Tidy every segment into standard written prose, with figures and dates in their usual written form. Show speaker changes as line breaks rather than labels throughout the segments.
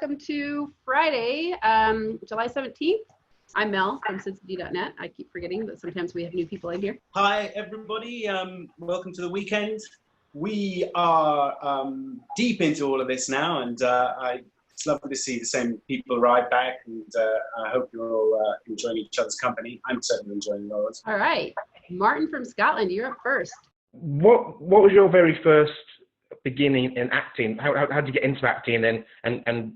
welcome to Friday, July 17th. I'm Mel from SidCity.net. I keep forgetting, but sometimes we have new people in here.
Hi, everybody. Welcome to the weekend. We are deep into all of this now, and it's lovely to see the same people arrive back, and I hope you're all enjoying each other's company. I'm certainly enjoying yours.
All right. Martin from Scotland, you're up first.
What was your very first beginning in acting? How did you get into acting, and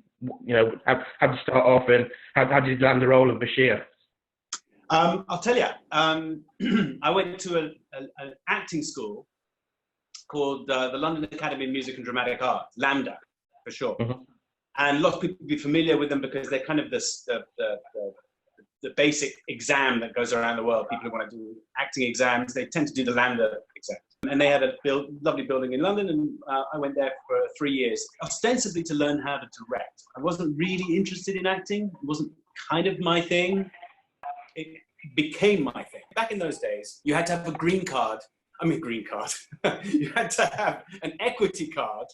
you know, how did you start off, and how did you land the role of Bashir?
I'll tell you. I went to an acting school called the London Academy of Music and Dramatic Art, LAMDA, for short. Mm-hmm. And lots of people will be familiar with them because they're kind of the basic exam that goes around the world. People who want to do acting exams, they tend to do the LAMDA exam. And they had a lovely building in London, and I went there for 3 years, ostensibly to learn how to direct. I wasn't really interested in acting. It wasn't kind of my thing. It became my thing. Back in those days, you had to have a green card. You had to have an equity card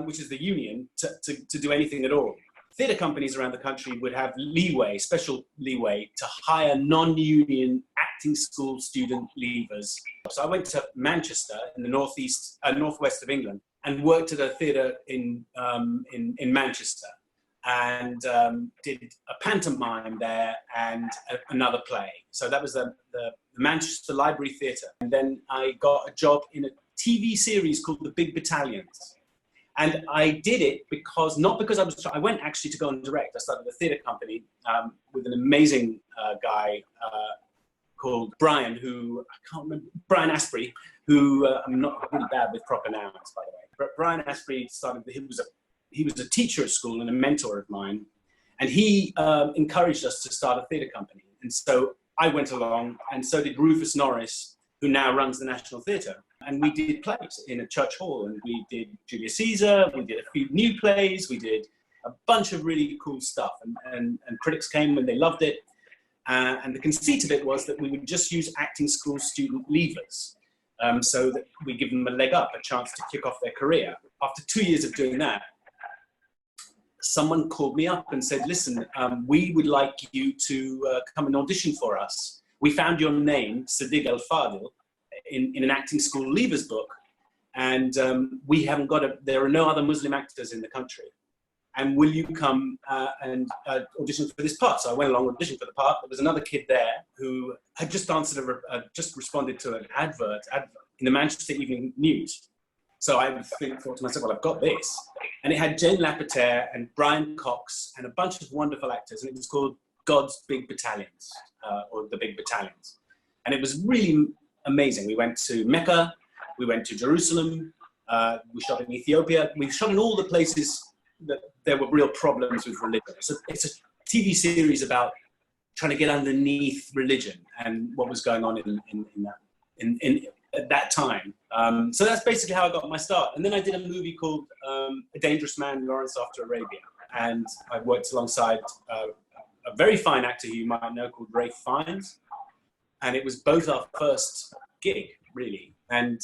which is the union, to do anything at all. Theatre companies around the country would have special leeway to hire non-union acting school student leavers. So I went to Manchester in the northwest of England, and worked at a theatre in Manchester, and did a pantomime there and another play. So that was the Manchester Library Theatre. And then I got a job in a TV series called The Big Battalions. And I did it not because I went actually to go and direct. I started a theatre company with an amazing guy called Brian, Brian Asprey, who I'm not really bad with proper nouns, by the way. But Brian Asprey he was a teacher at school and a mentor of mine. And he encouraged us to start a theatre company. And so I went along, and so did Rufus Norris, who now runs the National Theatre. And we did plays in a church hall, and we did Julius Caesar, we did a few new plays, we did a bunch of really cool stuff, and critics came and they loved it. And the conceit of it was that we would just use acting school student leavers, so that we give them a leg up, a chance to kick off their career. After 2 years of doing that, someone called me up and said, listen, we would like you to come and audition for us. We found your name, Siddig al-Fadil, in an acting school leavers book, and we haven't there are no other Muslim actors in the country. And will you come and audition for this part? So I went along, auditioned for the part. There was another kid there who had just just responded to an advert in the Manchester Evening News. So I thought to myself, well, I've got this. And it had Jane Lapater and Brian Cox and a bunch of wonderful actors, and it was called God's Big Battalions, or The Big Battalions. And it was really amazing. We went to Mecca, we went to Jerusalem, we shot in Ethiopia, we shot in all the places that there were real problems with religion. So it's a TV series about trying to get underneath religion and what was going on at that time. So that's basically how I got my start. And then I did a movie called A Dangerous Man, Lawrence After Arabia. And I worked alongside a very fine actor who you might know called Ralph Fiennes. And it was both our first gig, really. And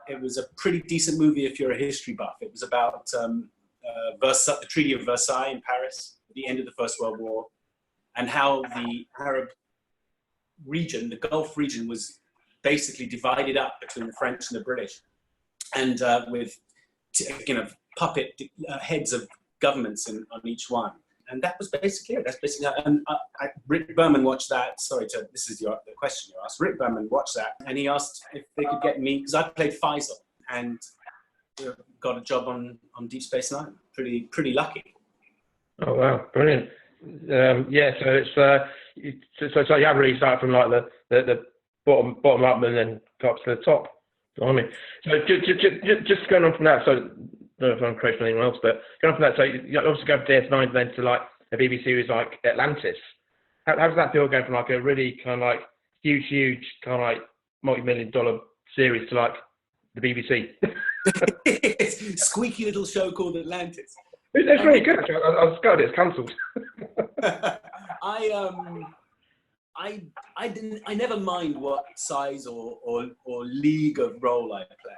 it was a pretty decent movie if you're a history buff. It was about the Treaty of Versailles in Paris, at the end of the First World War, and how the Arab region, the Gulf region, was basically divided up between the French and the British, and with puppet heads of governments on each one. And that was basically it. That's basically how, and Rick Berman watched that. This is the question you asked. Rick Berman watched that, and he asked if they could get me, because I played Faisal, and got a job on Deep Space Nine. Pretty lucky. Oh
wow, brilliant. Yeah, so so you have really started from like the bottom up and then got up to the top. I mean, so just going on from that. So I don't know if I'm correct on anyone else, but going on from that, so you obviously go from DS9 then to like a BBC series like Atlantis. How does that feel going from like a really kind of like huge kind of like multi-million-dollar series to like the BBC?
Squeaky little show called Atlantis.
It's really good. Actually. I was scared it's cancelled.
I never mind what size or league of role I play.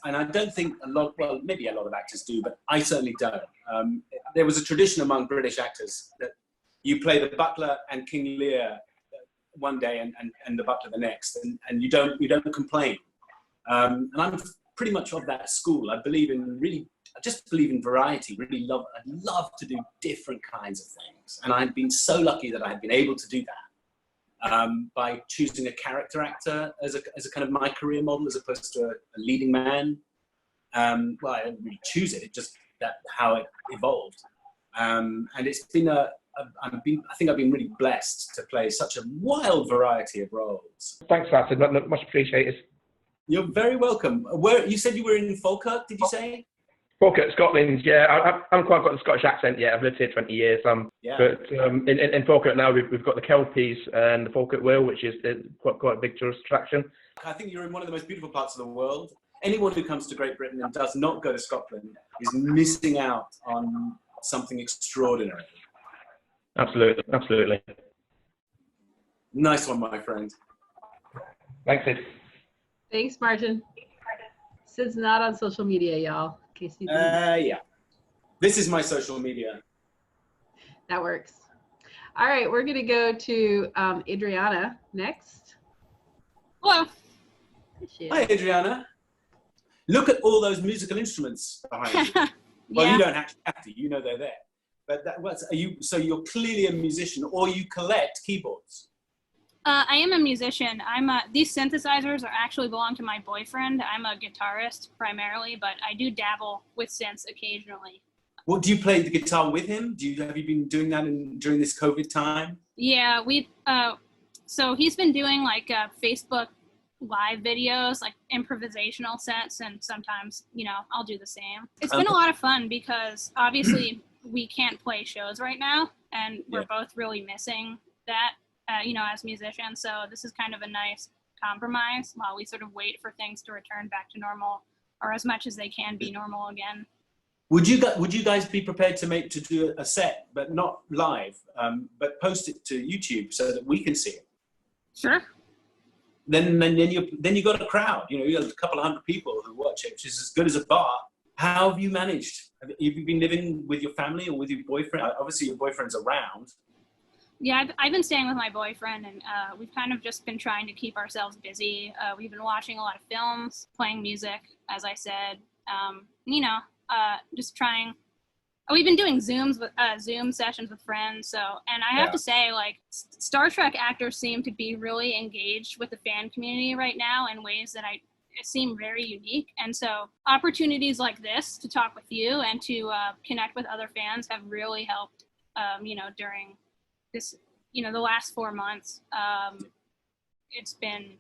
And I don't think well, maybe a lot of actors do, but I certainly don't. There was a tradition among British actors that you play the butler and King Lear one day and the butler the next, and you don't complain. And I'm pretty much of that school. I just believe in variety. I love to do different kinds of things, and I've been so lucky that I've been able to do that by choosing a character actor as a kind of my career model, as opposed to a leading man. Well, I didn't really choose it; how it evolved, and it's been I think I've been really blessed to play such a wild variety of roles.
Thanks for that, Sid. Much appreciated.
You're very welcome. Where you said you were in Falkirk? Did you say?
Falkirk, Scotland. Yeah, I haven't quite got the Scottish accent yet. I've lived here 20 years.
Yeah.
But in Falkirk now, we've got the Kelpies and the Falkirk Wheel, which is quite a big tourist attraction.
I think you're in one of the most beautiful parts of the world. Anyone who comes to Great Britain and does not go to Scotland is missing out on something extraordinary.
Absolutely.
Nice one, my friend.
Thanks, Sid.
Thanks, Martin. Sid's not on social media, y'all. In case you didn't.
Yeah. This is my social media.
That works. All right, we're going to go to Adriana next.
Hello.
Hi, Adriana. Look at all those musical instruments behind you. Well,
Yeah.
you don't actually have to. You know they're there. But so you're clearly a musician, or you collect keyboards?
I am a musician. These synthesizers actually belong to my boyfriend. I'm a guitarist primarily, but I do dabble with synths occasionally.
Well, do you play the guitar with him? Have you been doing that during this COVID time?
Yeah, so he's been doing like Facebook live videos, like improvisational sets, and sometimes, I'll do the same. It's been a lot of fun because obviously we can't play shows right now, and we're both really missing that. As musicians, so this is kind of a nice compromise while we sort of wait for things to return back to normal, or as much as they can be normal again.
Would you guys be prepared to do a set, but not live, but post it to YouTube so that we can see it?
Sure.
Then you got a crowd. You got a couple of hundred people who watch it, which is as good as a bar. How have you managed? Have you been living with your family or with your boyfriend? Obviously, your boyfriend's around.
Yeah, I've been staying with my boyfriend, and we've kind of just been trying to keep ourselves busy. We've been watching a lot of films, playing music, as I said. Just trying. We've been doing Zoom sessions with friends. So, and I have to say, like, Star Trek actors seem to be really engaged with the fan community right now in ways that seem very unique. And so, opportunities like this to talk with you and to connect with other fans have really helped. During this, the last 4 months, it's been,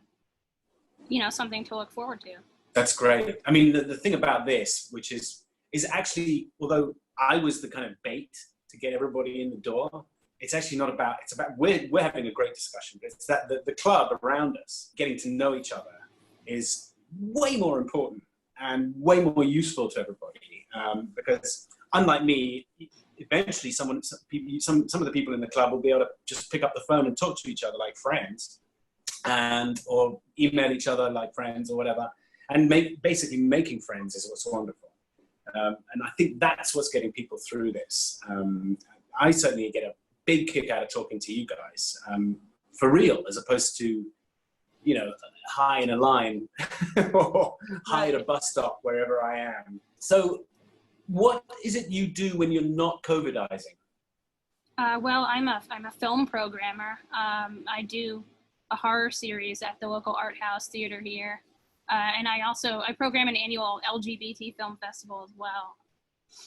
something to look forward to. That's great.
I mean, the thing about this, which is actually, although I was the kind of bait to get everybody in the door, it's actually not about, it's about, we're having a great discussion, but it's that the club around us, getting to know each other, is way more important and way more useful to everybody. Because unlike me, eventually some of the people in the club will be able to just pick up the phone and talk to each other like friends, or email each other like friends or whatever, and basically making friends is what's wonderful. And I think that's what's getting people through this. I certainly get a big kick out of talking to you guys, for real, as opposed to, high in a line or high at a bus stop, wherever I am. So what is it you do when you're not COVIDizing?
Well, I'm a film programmer. I do a horror series at the local art house theater here. And I program an annual LGBT film festival as well.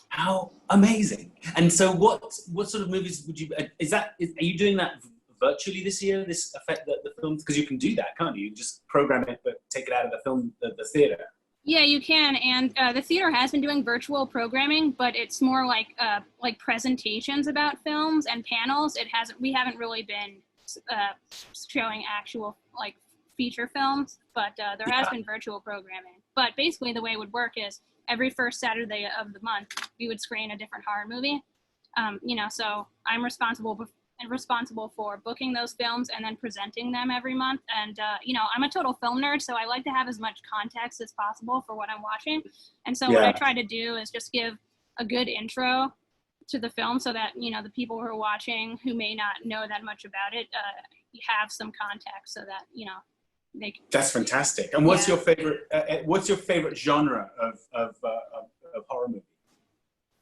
How amazing. And so what sort of movies would you, are you doing that virtually this year, this affect the film? Because you can do that, can't you? You just program it, but take it out of the theater.
Yeah, you can. And the theater has been doing virtual programming, but it's more like presentations about films and panels. We haven't really been showing actual feature films, but there has been virtual programming. But basically the way it would work is every first Saturday of the month, we would screen a different horror movie. So I'm responsible responsible for booking those films and then presenting them every month. And, I'm a total film nerd, so I like to have as much context as possible for what I'm watching. And so what I try to do is just give a good intro to the film so that, the people who are watching who may not know that much about it, have some context so that, they can.
That's fantastic. And what's your favorite genre of horror movie?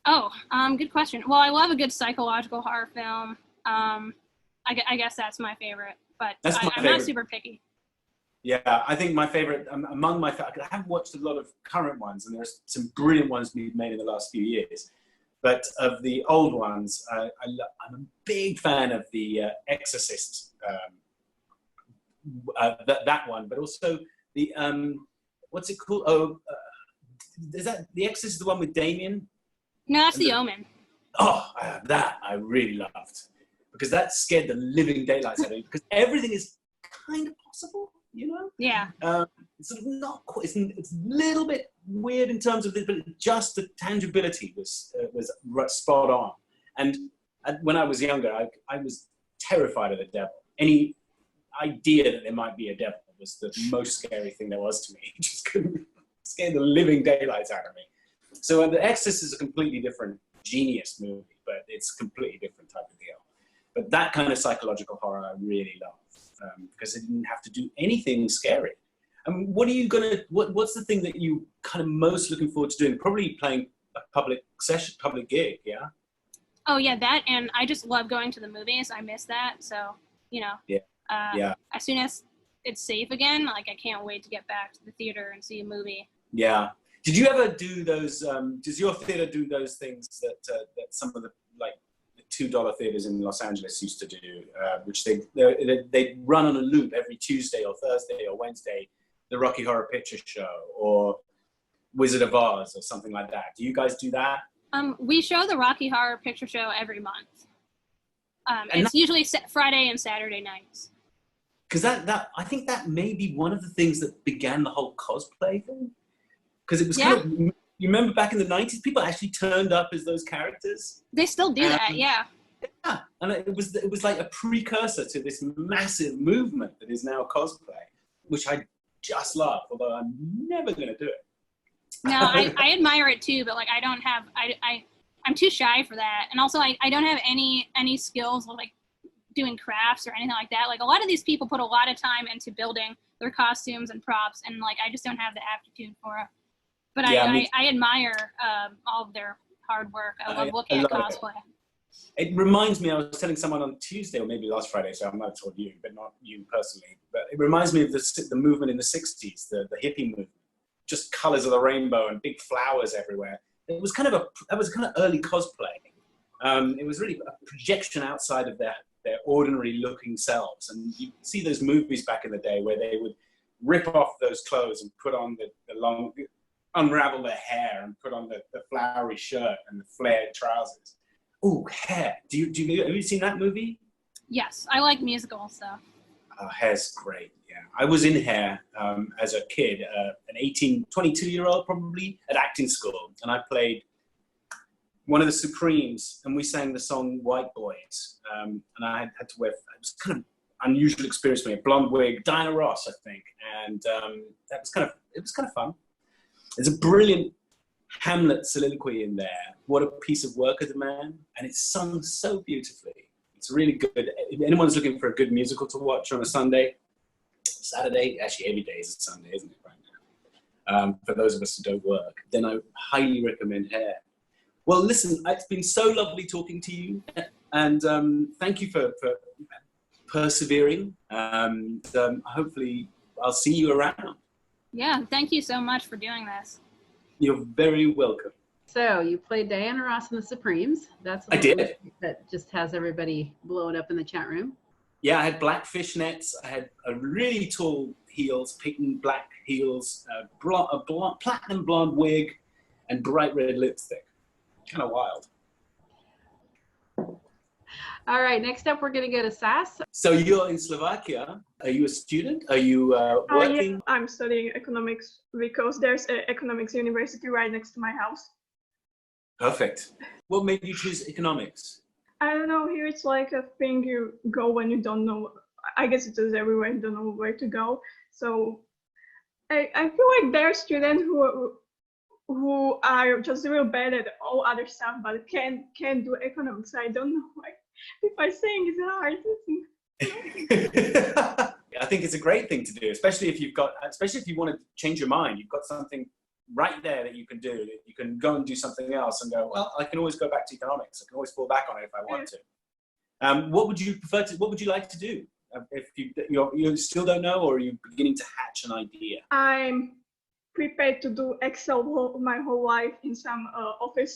Oh, good question. Well, I love a good psychological horror film. I guess that's my favorite, but I'm not super picky.
Yeah, I think my favorite, I haven't watched a lot of current ones, and there's some brilliant ones being made in the last few years. But of the old ones, I'm a big fan of the Exorcist, that one, but also the, what's it called? Oh, is that the Exorcist, the one with Damien?
No, that's The Omen.
Oh, that I really loved, because that scared the living daylights out of me, because everything is kind of possible,
Yeah.
It's sort of not quite, it's a little bit weird in terms of this, but just the tangibility was spot on. And when I was younger, I was terrified of the devil. Any idea that there might be a devil was the most scary thing there was to me. It just couldn't scare the living daylights out of me. So The Exorcist is a completely different genius movie, but it's a completely different type of deal. But that kind of psychological horror I really love, because it didn't have to do anything scary. What are you what's the thing that you kind of most looking forward to doing? Probably playing a public gig, yeah?
Oh yeah, that, and I just love going to the movies. I miss that, so, as soon as it's safe again, like I can't wait to get back to the theater and see a movie.
Yeah. Did you ever do those, does your theater do those things that some of the $2 theaters in Los Angeles used to do, which they run on a loop every Tuesday or Thursday or Wednesday, the Rocky Horror Picture Show or Wizard of Oz or something like that? Do you guys do that?
We show the Rocky Horror Picture Show every month. It's usually Friday and Saturday nights.
Because I think that may be one of the things that began the whole cosplay thing. Because it was kind of, you remember back in the 90s, people actually turned up as those characters.
They still do that, yeah.
Yeah, and it was like a precursor to this massive movement that is now cosplay, which I just love, although I'm never going to do it.
No, I admire it too, but I don't have, I'm too shy for that. And also I don't have any skills of doing crafts or anything like that. A lot of these people put a lot of time into building their costumes and props, and I just don't have the aptitude for it. But I admire all of their hard work. I love looking at cosplay.
It reminds me, I was telling someone on Tuesday, or maybe last Friday, so I might have told you, but not you personally, but it reminds me of the movement in the 60s, the hippie movement. Just colors of the rainbow and big flowers everywhere. It was kind of early cosplay. It was really a projection outside of their ordinary looking selves. And you see those movies back in the day where they would rip off those clothes and put on the long, unravel their hair and put on the flowery shirt and the flared trousers. Oh, Hair. Have you seen that movie?
Yes, I like musicals, so.
Hair's great, yeah. I was in Hair as a kid, an 22-year-old probably, at acting school. And I played one of the Supremes, and we sang the song White Boys. And I had to wear, it was kind of unusual experience for me, a blonde wig, Diana Ross, I think. And it was kind of fun. There's a brilliant Hamlet soliloquy in there. What a piece of work of the man. And it's sung so beautifully. It's really good. If anyone's looking for a good musical to watch on a Saturday, actually every day is a Sunday, isn't it, right now? For those of us who don't work, then I highly recommend Hair. Well, listen, it's been so lovely talking to you. And thank you for persevering. Hopefully I'll see you around.
Yeah, thank you so much for doing this.
You're very welcome.
So you played Diana Ross in the Supremes. That's
I did.
That just has everybody blowing up in the chat room.
Yeah, I had black fishnets. I had a really tall heels, pink black heels, a platinum blonde wig, and bright red lipstick. Kind of wild.
All right, next up, we're going to go to SAS.
So you're in Slovakia. Are you a student? Are you working?
Yeah, I'm studying economics because there's an economics university right next to my house.
Perfect. What made you choose economics?
I don't know, here it's like a thing you go when you don't know. I guess it is everywhere, you don't know where to go. So I feel like there are students who are just real bad at all other stuff, but can't do economics. I don't know why. If I saying it's hard,
I think it's a great thing to do, especially if you want to change your mind. You've got something right there that you can do. You can go and do something else and go, well, I can always go back to economics. I can always fall back on it if I want to. What would you prefer to? What would you like to do? If you still don't know, or are you beginning to hatch an idea?
I'm prepared to do Excel my whole life in some office.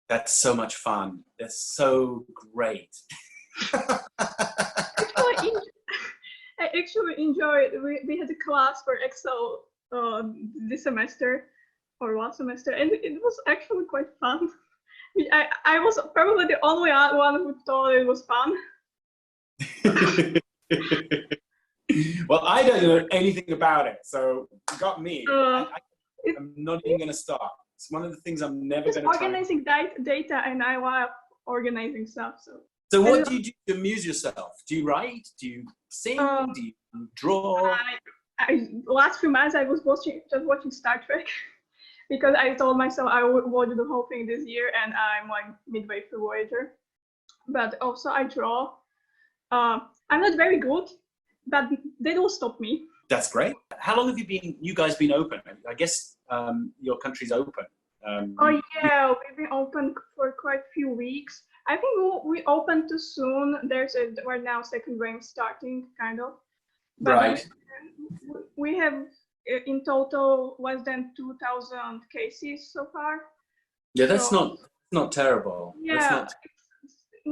That's so much fun. That's so great.
I actually enjoyed it. We had a class for Excel this semester or last semester, and it was actually quite fun. I was probably the only one who thought it was fun.
Well, I don't know anything about it, so you got me. I'm not even going to start. It's one of the things I'm never going to try.
Organizing data, and I love organizing stuff.
So what do you do to amuse yourself? Do you write? Do you sing? Do you draw?
Last few months I was just watching Star Trek because I told myself I would watch the whole thing this year, and I'm like midway through Voyager. But also I draw. I'm not very good, but they don't stop me.
That's great. How long have you guys been open? I guess your country's open.
Oh yeah, we've been open for quite a few weeks. I think we opened too soon. Right now second wave starting, kind of. But
right.
We have in total less than 2,000 cases so far.
Yeah, that's not terrible.
Yeah,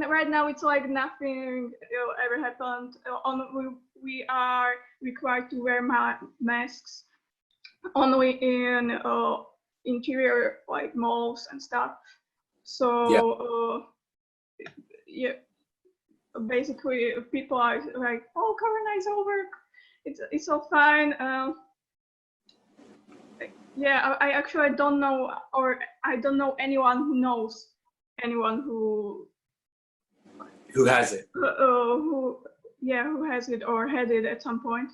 right now it's like nothing ever happened. We are required to wear masks only in interior like malls and stuff. So yeah, basically people are like, oh, Corona is over, it's all fine. Yeah, I actually don't know, or I don't know anyone who knows anyone who
has it.
Who has it or had it at some point.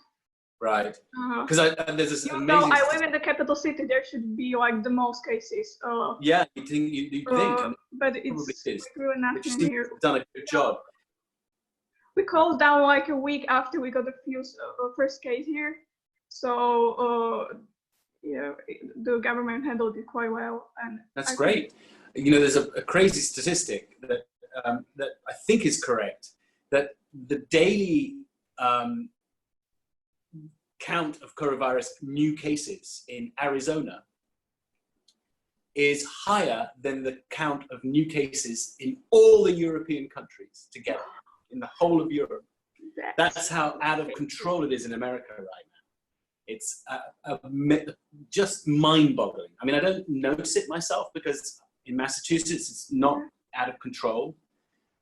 Right. Because there's this amazing.
No, I live in the capital city. There should be like the most cases.
Yeah, you think.
But it's really nothing here.
Done a good job.
We closed down like a week after we got the first case here. So the government handled it quite well, and
that's great. There's a crazy statistic that I think is correct, that the daily count of coronavirus new cases in Arizona is higher than the count of new cases in all the European countries together, in the whole of Europe. That's how out of control it is in America right now. It's just mind-boggling. I mean, I don't notice it myself because in Massachusetts it's not out of control,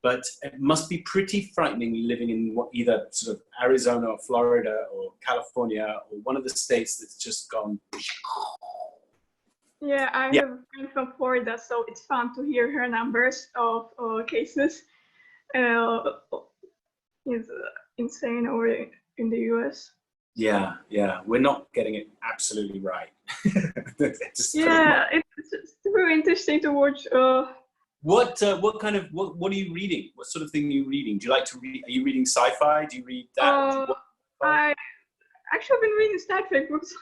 but it must be pretty frightening living in either sort of Arizona or Florida or California or one of the states that's just gone.
Yeah, I have a friend from Florida, so it's fun to hear her numbers of cases. It's insane over in the US.
Yeah, we're not getting it absolutely right.
It's very interesting to watch.
What are you reading? What sort of thing are you reading? Do you like to read? Are you reading sci-fi? Do you read that?
I actually been reading Star Trek books,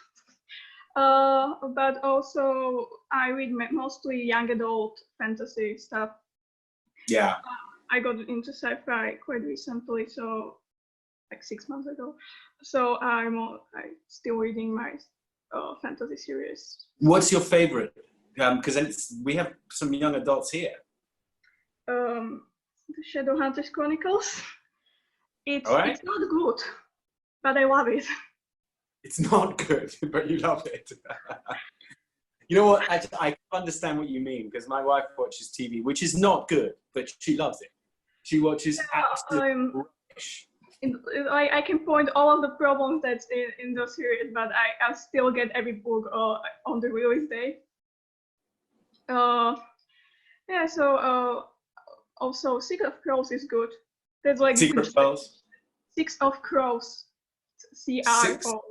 but also I read mostly young adult fantasy stuff.
Yeah.
I got into sci-fi quite recently, so like 6 months ago. So I'm still reading my fantasy series.
What's your favorite? Because we have some young adults here.
The Shadowhunters Chronicles. It's not good, but I love it.
It's not good, but you love it. You know what? I understand what you mean, because my wife watches TV, which is not good, but she loves it. She watches absolute rubbish.
I can point all of the problems that's in the series, but I still get every book on the release day. So Also, Six of Crows is good. That's like
Secret Crows.
Six of Crows.
Six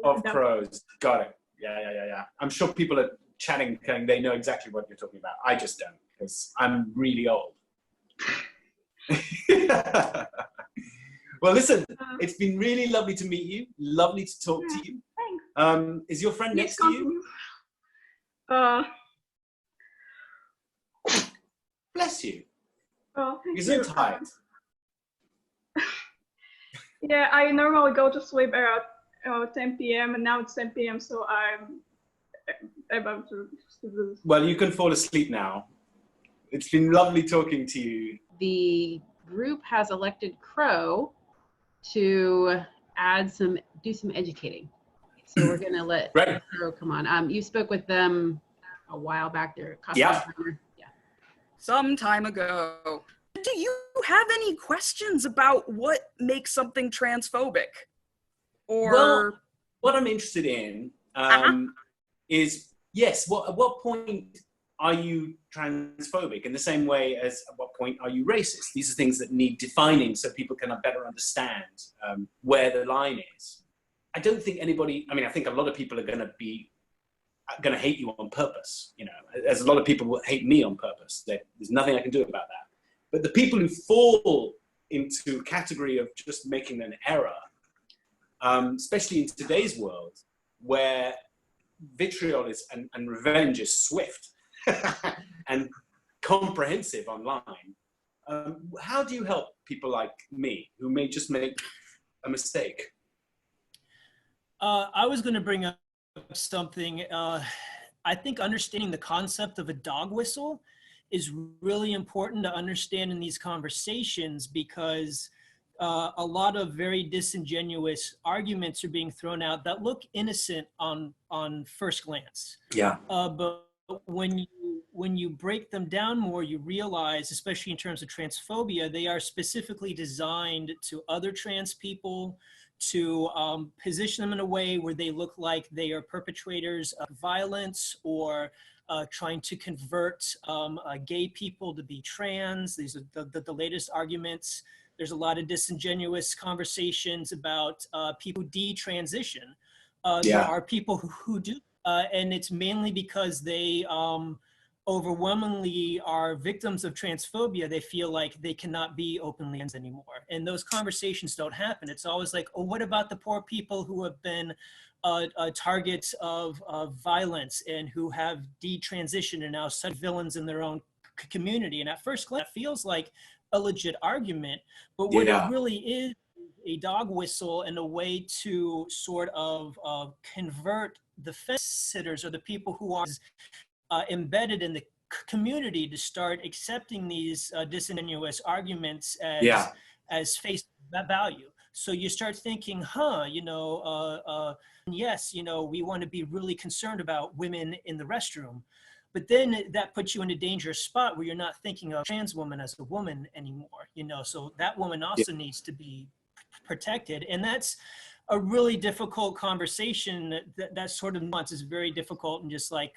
of Crows. Got it. Yeah. I'm sure people are chatting, they know exactly what you're talking about. I just don't, because I'm really old. Well, listen, it's been really lovely to meet you. Lovely to talk to you.
Thanks.
Is your friend next to you? Bless you.
Oh, thank you.
You're so tight.
Yeah, I normally go to sleep at 10 p.m. and now it's 10 p.m. So I'm about to.
Well, you can fall asleep now. It's been lovely talking to you.
The group has elected Crow to do some educating. So we're gonna let Crow come on. You spoke with them a while back there.
Yeah.
Some time ago. Do you have any questions about what makes something transphobic? Or
well, what I'm interested in is, yes, at what point are you transphobic? In the same way as at what point are you racist? These are things that need defining so people can better understand where the line is. I don't think anybody, I think a lot of people are going to hate you on purpose, as a lot of people will hate me on purpose. There's nothing I can do about that. But the people who fall into a category of just making an error, especially in today's world, where vitriol is and revenge is swift and comprehensive online, how do you help people like me who may just make a mistake?
I was going to bring up something. I think understanding the concept of a dog whistle is really important to understand in these conversations, because a lot of very disingenuous arguments are being thrown out that look innocent on first glance.
Yeah.
But when you break them down more, you realize, especially in terms of transphobia, they are specifically designed to other trans people, to position them in a way where they look like they are perpetrators of violence, or trying to convert gay people to be trans. These are the latest arguments. There's a lot of disingenuous conversations about people who detransition. There are people who do, and it's mainly because they overwhelmingly are victims of transphobia. They feel like they cannot be openly trans anymore. And those conversations don't happen. It's always like, oh, what about the poor people who have been targets of violence and who have detransitioned and now such villains in their own community? And at first glance, it feels like a legit argument, but what it really is a dog whistle and a way to sort of convert the fence sitters or the people who are embedded in the community to start accepting these disingenuous arguments as face value. So you start thinking, yes, we want to be really concerned about women in the restroom. But then that puts you in a dangerous spot where you're not thinking of trans woman as a woman anymore, so that woman also needs to be protected. And that's a really difficult conversation. That sort of nuance is very difficult and just like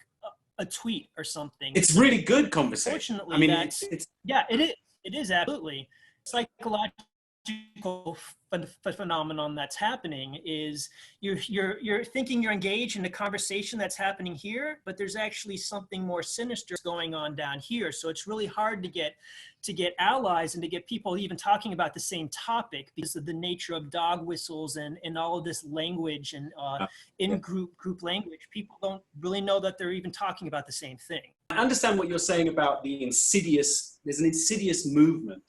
a tweet or something.
It's really good conversation.
Fortunately, it is absolutely psychological phenomenon that's happening. Is you're thinking you're engaged in a conversation that's happening here, but there's actually something more sinister going on down here. So it's really hard to get allies and to get people even talking about the same topic because of the nature of dog whistles and all of this language and in group language. People don't really know that they're even talking about the same thing.
I understand what you're saying about there's an insidious movement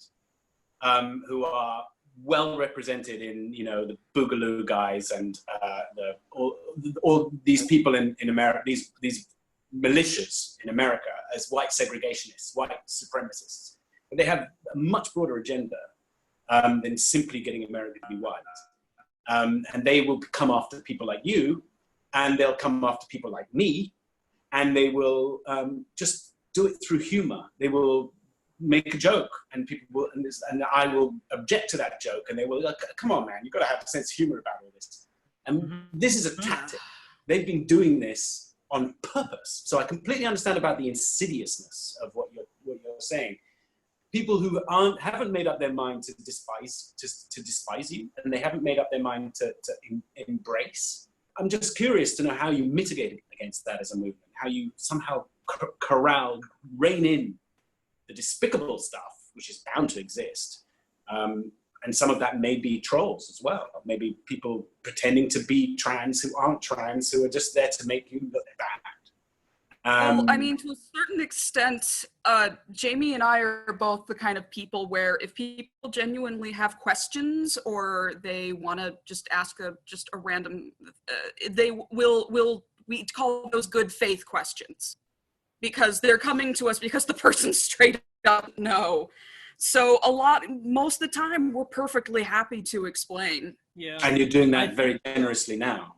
who are well represented in, the Boogaloo guys and all these people in America, these militias in America as white segregationists, white supremacists. But they have a much broader agenda than simply getting America to be white. And they will come after people like you, and they'll come after people like me, and they will just do it through humor. They will make a joke, and people will, and I will object to that joke, and they will like, come on, man, you've got to have a sense of humor about all this. And this is a tactic. They've been doing this on purpose. So I completely understand about the insidiousness of what you're saying. people who haven't made up their mind to despise you, and they haven't made up their mind to embrace. I'm just curious to know how you mitigate against that as a movement, how you somehow rein in the despicable stuff, which is bound to exist. And some of that may be trolls as well. Maybe people pretending to be trans who aren't trans, who are just there to make you look bad.
Well, I mean, to a certain extent, Jamie and I are both the kind of people where if people genuinely have questions or they want to just ask a random, we call those good faith questions, because they're coming to us because the person straight up no. So most of the time, we're perfectly happy to explain.
Yeah.
And you're doing that very generously now.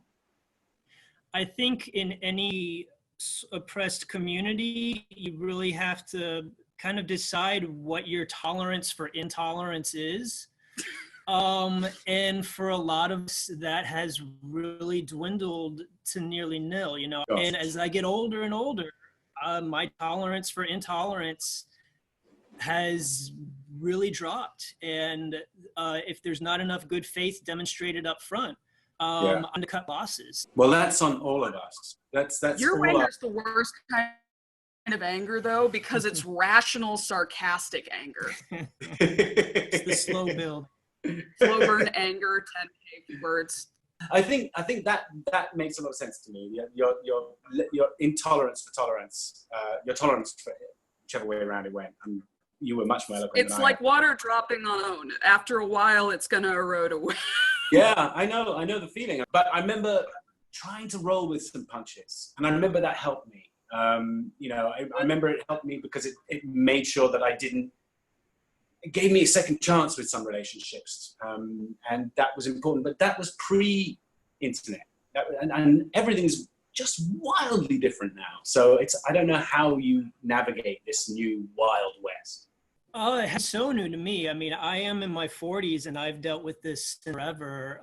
I think in any oppressed community, you really have to kind of decide what your tolerance for intolerance is. And for a lot of us, that has really dwindled to nearly nil, you know. And as I get older and older, my tolerance for intolerance has really dropped. And if there's not enough good faith demonstrated up front, undercut losses.
Well, that's on all of us. That's
your anger's the worst kind of anger, though, because it's rational, sarcastic anger.
It's the slow build.
Slow burn anger, 10 words.
I think that makes a lot of sense to me. Your intolerance for tolerance, your tolerance for whichever way around it went. You were much more eloquent.
It's like water dropping on. After a while, it's going to erode away.
Yeah, I know the feeling. But I remember trying to roll with some punches, and I remember that helped me. You know, I remember it helped me because it made sure that it gave me a second chance with some relationships, and that was important. But that was pre-internet, and everything's just wildly different now. So I don't know how you navigate this new Wild West.
It's so new to me. I mean, I am in my 40s and I've dealt with this forever.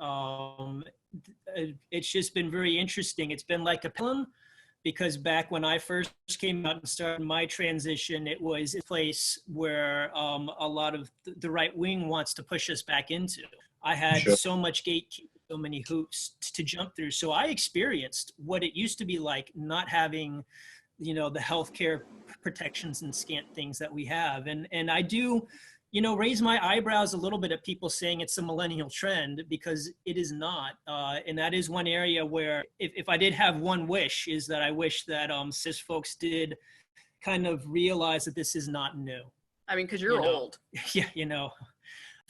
It's just been very interesting. It's been like a pendulum, because back when I first came out and started my transition, it was a place where a lot of the right wing wants to push us back into. I had so much gatekeeping, so many hoops to jump through. So I experienced what it used to be like not having, you know, the healthcare protections and scant things that we have. And I do, you know, raise my eyebrows a little bit at people saying it's a millennial trend, because it is not. And that is one area where if I did have one wish, is that I wish that cis folks did kind of realize that this is not new.
I mean, because you're old.
Yeah, you know.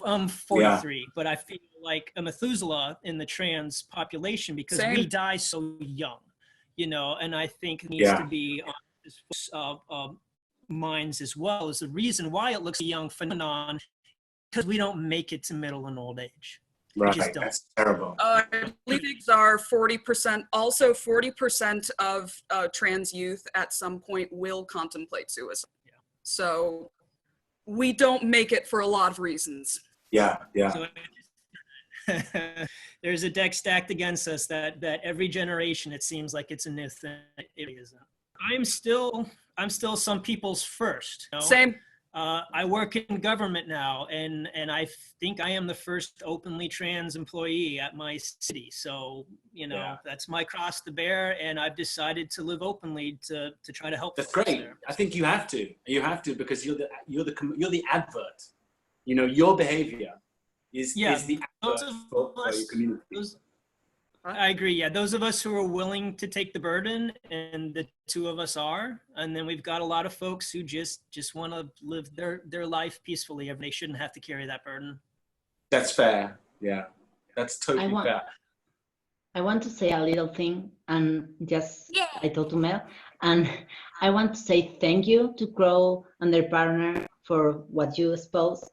I'm 43, but I feel like a Methuselah in the trans population, because we die so young, you know, and I think it needs to be on minds as well, is the reason why it looks a young phenomenon, because we don't make it to middle and old age.
Right, that's terrible.
I believe these are 40%. Also, 40% of trans youth at some point will contemplate suicide. Yeah. So we don't make it for a lot of reasons.
Yeah.
So, there's a deck stacked against us that every generation, it seems like it's a new thing. It isn't. I'm still some people's first. You know?
Same.
I work in government now, and I think I am the first openly trans employee at my city. So, you know, that's my cross to bear, and I've decided to live openly to try to help.
That's great. There. I think you have to. You have to, because you're the advert. You know, your behavior is the advert for your community.
I agree. Yeah, those of us who are willing to take the burden, and the two of us are, and then we've got a lot of folks who just want to live their life peacefully. They shouldn't have to carry that burden.
That's fair. Yeah, that's totally fair.
I want to say a little thing, and I told to Mel, and I want to say thank you to Crow and their partner for what you exposed,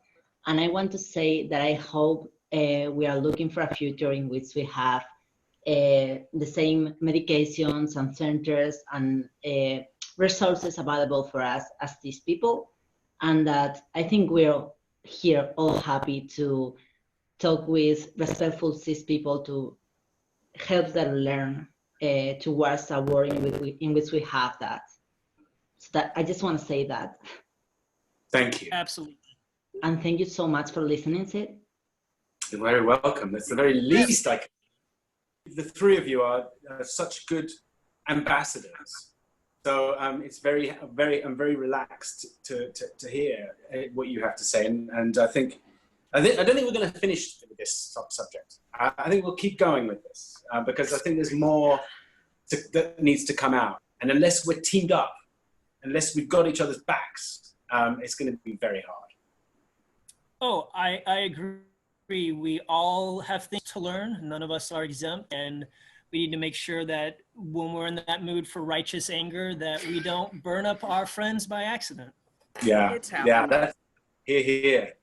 and I want to say that I hope we are looking for a future in which we have the same medications and centers and resources available for us as these people, and that I think we're here all happy to talk with respectful cis people to help them learn towards a world in which we have that. So that I just want to say that.
Thank you.
Absolutely.
And thank you so much for listening, Sid.
You're very welcome. That's the very least I can. The three of you are such good ambassadors. So it's I'm very relaxed to hear what you have to say. And I don't think we're going to finish with this subject. I think we'll keep going with this because I think there's more that needs to come out. And unless we're teamed up, unless we've got each other's backs, it's going to be very hard.
Oh, I agree. We all have things to learn. None of us are exempt, and we need to make sure that when we're in that mood for righteous anger, that we don't burn up our friends by accident.
Yeah, that's here.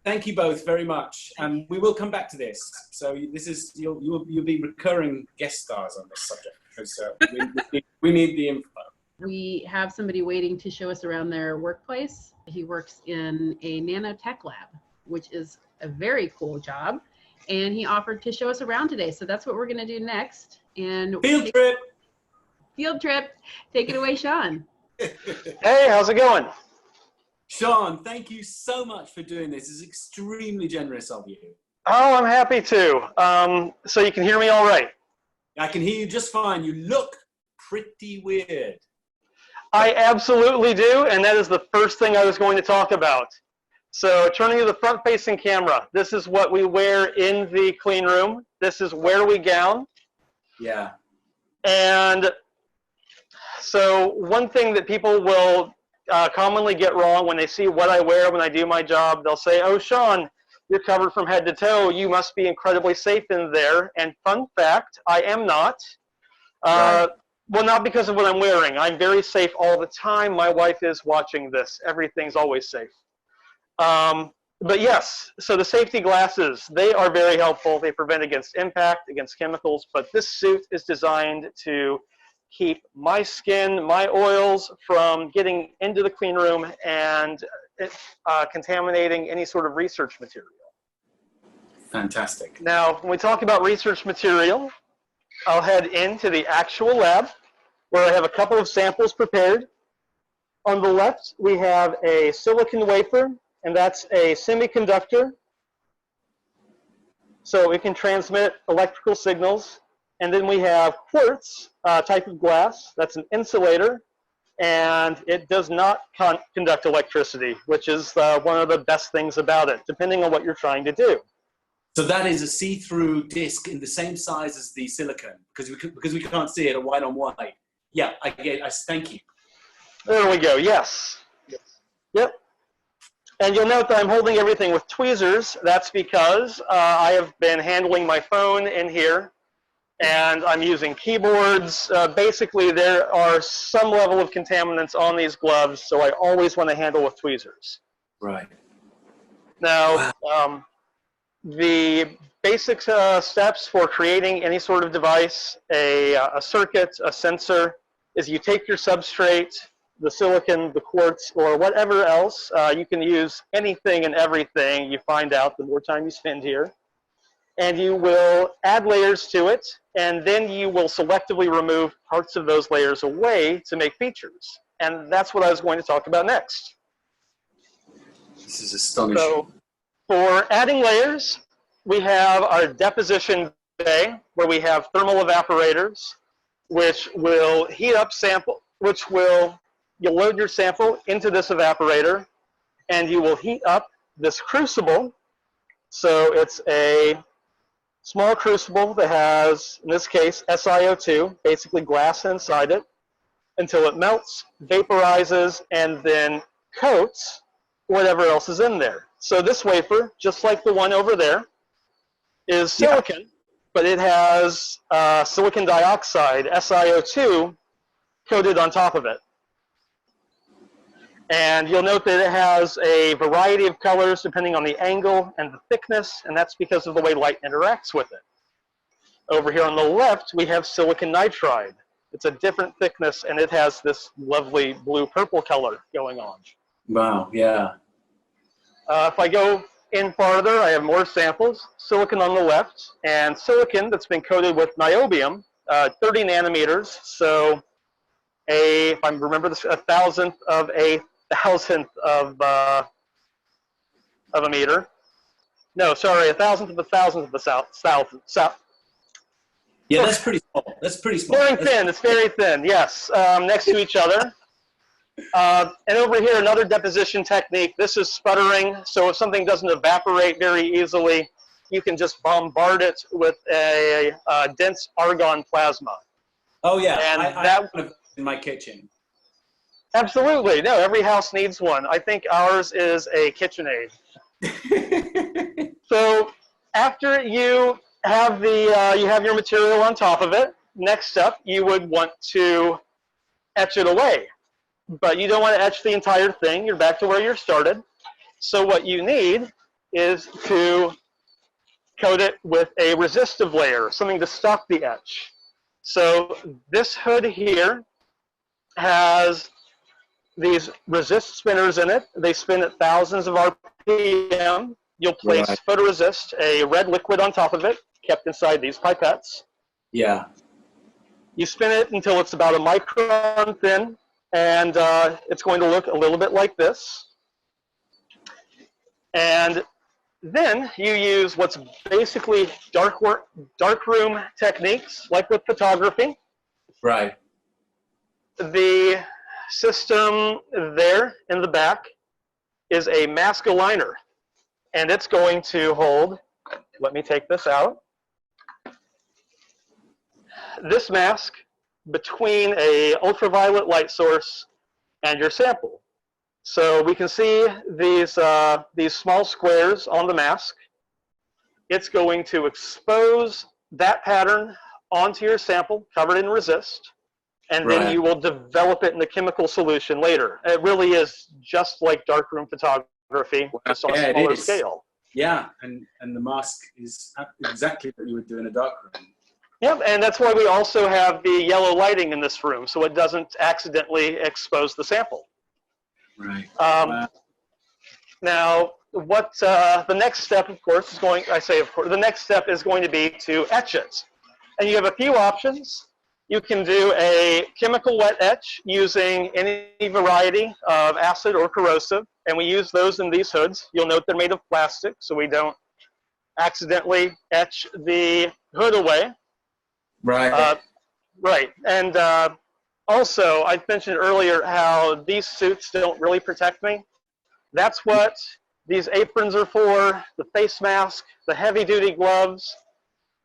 Thank you both very much. We will come back to this. So you'll be recurring guest stars on this subject because we need the info.
We have somebody waiting to show us around their workplace. He works in a nanotech lab, which is a very cool job. And he offered to show us around today. So that's what we're going to do next. And
Field trip.
Take it away, Sean.
Hey, how's it going?
Sean, thank you so much for doing this. It's extremely generous of you.
Oh, I'm happy to. So you can hear me all right?
I can hear you just fine. You look pretty weird.
I absolutely do, and that is the first thing I was going to talk about. So turning to the front-facing camera, this is what we wear in the clean room. This is where we gown.
Yeah.
And so one thing that people will commonly get wrong when they see what I wear when I do my job, they'll say, oh, Sean, you're covered from head to toe. You must be incredibly safe in there. And fun fact, I am not. Right. Well, not because of what I'm wearing. I'm very safe all the time. My wife is watching this. Everything's always safe. But yes, so the safety glasses, they are very helpful. They prevent against impact, against chemicals, but this suit is designed to keep my skin, my oils from getting into the clean room and contaminating any sort of research material.
Fantastic.
Now, when we talk about research material, I'll head into the actual lab where I have a couple of samples prepared. On the left, we have a silicon wafer, and that's a semiconductor. So it can transmit electrical signals. And then we have quartz type of glass. That's an insulator, and it does not conduct electricity, which is one of the best things about it, depending on what you're trying to do.
So that is a see-through disc in the same size as the silicon, because we can't see it, a white on white. Yeah, I thank you.
There we go, yes. Yep. And you'll note that I'm holding everything with tweezers. That's because I have been handling my phone in here, and I'm using keyboards. Basically, there are some level of contaminants on these gloves, so I always want to handle with tweezers.
Right.
Now, the basic steps for creating any sort of device, a circuit, a sensor, is you take your substrate, the silicon, the quartz, or whatever else. You can use anything and everything you find out the more time you spend here. And you will add layers to it, and then you will selectively remove parts of those layers away to make features. And that's what I was going to talk about next.
This is astonishing.
So, for adding layers, we have our deposition bay, where we have thermal evaporators, which will heat up sample, you'll load your sample into this evaporator, and you will heat up this crucible. So it's a small crucible that has, in this case, SiO2, basically glass inside it, until it melts, vaporizes, and then coats whatever else is in there. So this wafer, just like the one over there, is silicon, but it has silicon dioxide, SiO2, coated on top of it. And you'll note that it has a variety of colors depending on the angle and the thickness, and that's because of the way light interacts with it. Over here on the left, we have silicon nitride. It's a different thickness, and it has this lovely blue-purple color going on.
Wow, yeah.
If I go in farther, I have more samples. Silicon on the left, and silicon that's been coated with niobium, 30 nanometers. So if I remember this, 1,000th of a thousandth of a meter. No, sorry, a thousandth of a thousandth of a south.
Yeah, that's pretty small. That's pretty small.
Very thin. It's very thin. Yes, next to each other. And over here, another deposition technique. This is sputtering. So if something doesn't evaporate very easily, you can just bombard it with a dense argon plasma.
Oh yeah,
and
I have one in my kitchen.
Absolutely. No, every house needs one. I think ours is a KitchenAid. So after you have you have your material on top of it, next up you would want to etch it away. But you don't want to etch the entire thing. You're back to where you started. So what you need is to coat it with a resistive layer, something to stop the etch. So this hood here has these resist spinners in it. They spin at thousands of RPM. You'll place photoresist, a red liquid on top of it, kept inside these pipettes.
Yeah.
You spin it until it's about a micron thin, and it's going to look a little bit like this. And then you use what's basically darkroom techniques, like with photography.
Right.
The system there in the back is a mask aligner, and it's going to hold, let me take this out, this mask between a ultraviolet light source and your sample. So we can see these small squares on the mask. It's going to expose that pattern onto your sample, covered in resist, and then you will develop it in a chemical solution later. It really is just like darkroom photography, just on a smaller scale.
Yeah, and the mask is exactly what you would do in a darkroom.
Yep, and that's why we also have the yellow lighting in this room, so it doesn't accidentally expose the sample.
Right.
Now, what the next step, of course, is going, the next step is going to be to etch it. And you have a few options. You can do a chemical wet etch using any variety of acid or corrosive, and we use those in these hoods. You'll note they're made of plastic, so we don't accidentally etch the hood away.
Right.
Right, and also, I mentioned earlier how these suits don't really protect me. That's what these aprons are for, the face mask, the heavy-duty gloves.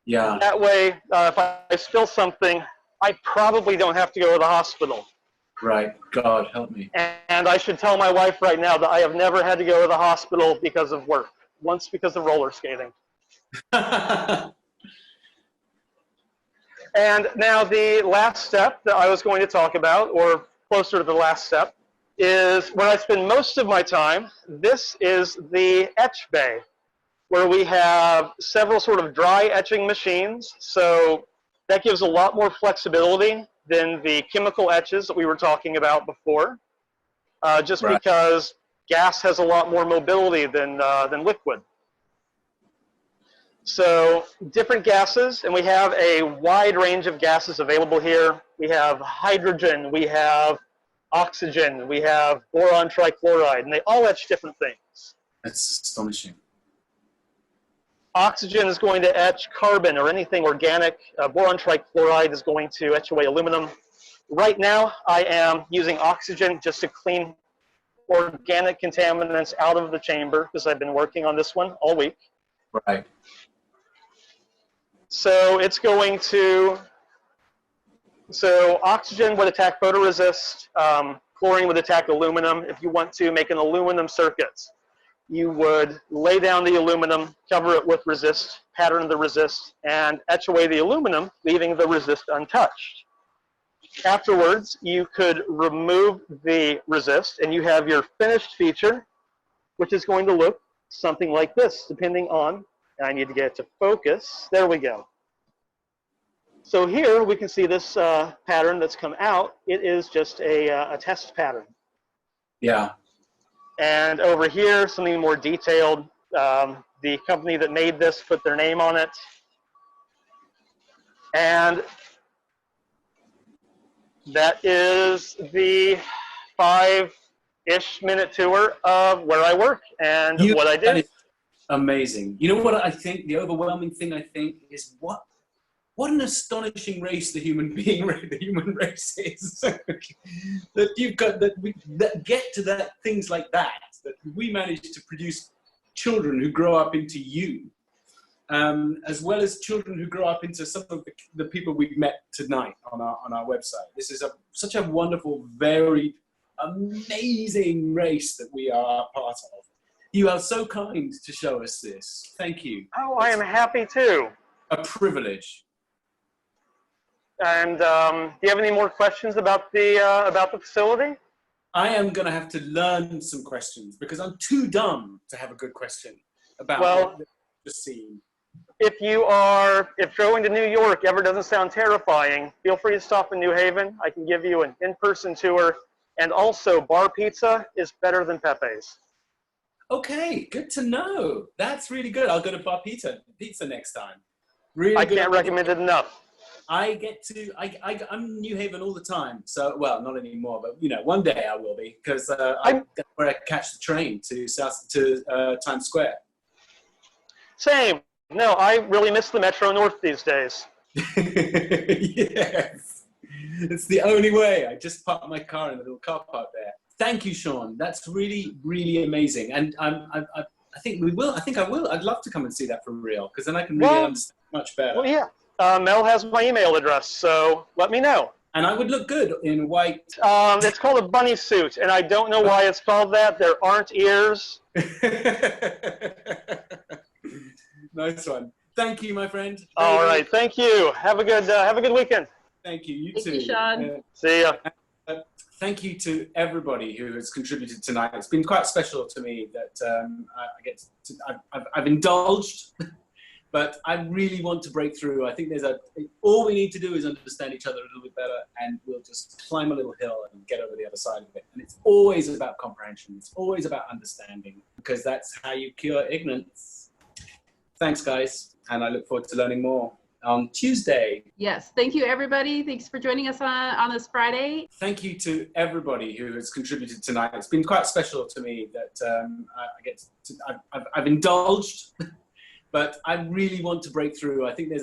Yeah.
That way, if I spill something, I probably don't have to go to the hospital.
Right. God help me.
And I should tell my wife right now that I have never had to go to the hospital because of work. Once because of roller skating. And now the last step that I was going to talk about, or closer to the last step, is where I spend most of my time. This is the etch bay, where we have several sort of dry etching machines. So that gives a lot more flexibility than the chemical etches that we were talking about before, just because gas has a lot more mobility than liquid. So different gases, and we have a wide range of gases available here. We have hydrogen, we have oxygen, we have boron trichloride, and they all etch different things.
That's astonishing.
Oxygen is going to etch carbon or anything organic. Boron trichloride is going to etch away aluminum. Right now, I am using oxygen just to clean organic contaminants out of the chamber, because I've been working on this one all week.
Right.
So it's going to, so oxygen would attack photoresist, chlorine would attack aluminum. If you want to make an aluminum circuit, you would lay down the aluminum, cover it with resist, pattern the resist, and etch away the aluminum, leaving the resist untouched. Afterwards, you could remove the resist, and you have your finished feature, which is going to look something like this, depending on, and I need to get it to focus. There we go. So here we can see this pattern that's come out. It is just a test pattern.
Yeah.
And over here, something more detailed. The company that made this put their name on it. And that is the 5 ish minute tour of where I work and what I do.
That is amazing. You know what I think? The overwhelming thing I think is what an astonishing race the human race is. That you've got that get to that things like that we manage to produce children who grow up into you, as well as children who grow up into some of the people we've met tonight on our website. This is such a wonderful, varied, amazing race that we are part of. You are so kind to show us this. Thank you.
Oh, I am happy too.
A privilege.
And do you have any more questions about the facility?
I am going to have to learn some questions because I'm too dumb to have a good question about the scene.
If going to New York ever doesn't sound terrifying, feel free to stop in New Haven. I can give you an in-person tour. And also, bar pizza is better than Pepe's.
Okay, good to know. That's really good. I'll go to bar pizza next time. Really
I can't recommend it enough.
I'm in New Haven all the time. So, well, not anymore, but you know, one day I will be because that's where I catch the train to Times Square.
Same. No, I really miss the Metro North these days.
Yes, it's the only way. I just parked my car in the little car park there. Thank you, Sean. That's really, really amazing. And I think we will. I think I will. I'd love to come and see that for real because then I can really understand much better.
Well, yeah. Mel has my email address, so let me know.
And I would look good in white.
It's called a bunny suit, and I don't know why it's called that. There aren't ears.
Nice one. Thank you, my friend.
All right. Thank you. Have a good weekend.
Thank you. You
Thank
too.
you, Sean.
See ya.
Thank you to everybody who has contributed tonight. It's been quite special to me that I've indulged. But I really want to break through. I think all we need to do is understand each other a little bit better and we'll just climb a little hill and get over the other side of it. And it's always about comprehension. It's always about understanding because that's how you cure ignorance. Thanks, guys. And I look forward to learning more on Tuesday.
Yes. Thank you, everybody. Thanks for joining us on this Friday.
Thank you to everybody who has contributed tonight. It's been quite special to me that I've indulged. But I really want to break through. I think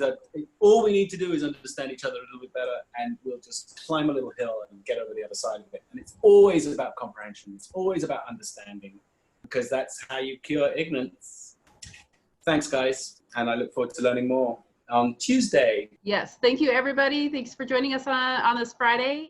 all we need to do is understand each other a little bit better and we'll just climb a little hill and get over the other side of it. And it's always about comprehension. It's always about understanding because that's how you cure ignorance. Thanks, guys. And I look forward to learning more on Tuesday.
Yes. Thank you, everybody. Thanks for joining us on this Friday.